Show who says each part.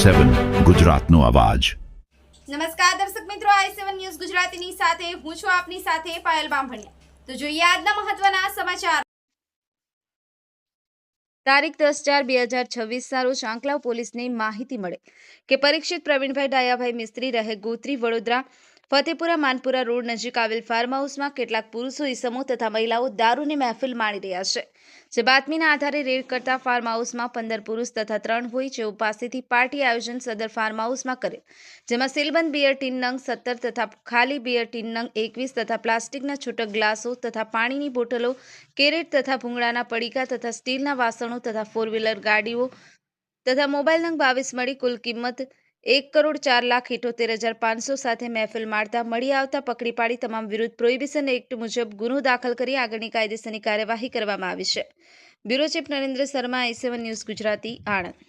Speaker 1: i7 ગુજરાતનો અવાજ।
Speaker 2: નમસ્કાર દર્શક મિત્રો, i7 ન્યૂઝ ગુજરાતીની સાથે હું છું આપની સાથે પાયલ બામભણિયા। તો જોઈએ આજના મહત્વના સમાચાર। તારીખ 10/4/2026 રોજ આંકલાવ પોલીસને માહિતી મળે કે પરીક્ષિત પ્રવીણભાઈ ડાયાભાઈ મિસ્ત્રી રહે ગોત્રી વડોદરા ફતેપુરા માનપુરા રોડ નજીક આવેલ ફાર્મ હાઉસમાં કેટલાક પુરુષો ઈસમો તથા મહિલાઓ દારૂની મહેફિલ માણી રહ્યા છે। જે બાતમીના આધારે રેડ કરતા ફાર્મ હાઉસમાં 15 પુરુષ તથા 3 હોય જેઓ પાસેથી પાર્ટી આયોજન સદર ફાર્મ હાઉસમાં કરેલ, જેમાં સીલબંધ બિયર ટીન નંગ 17 તથા ખાલી બિયર ટીન નંગ 21 તથા પ્લાસ્ટિકના છૂટક ગ્લાસો તથા પાણીની બોટલો, કેરેટ તથા ભૂંગળાના પડીકા તથા સ્ટીલના વાસણો તથા 4 વ્હીલર ગાડીઓ તથા મોબાઈલ નંગ 22 મળી કુલ કિંમત 1,04,78,500 સાથે મહેફિલ મારતા મળી આવતા પકડી પાડી તમામ વિરુદ્ધ પ્રોહિબિશન એક્ટ મુજબ ગુનો દાખલ કરી આગળની કાયદેસરની કાર્યવાહી કરવામાં આવી છે। Bureau chief Narendra Sharma, i7 news Gujarati, Anand.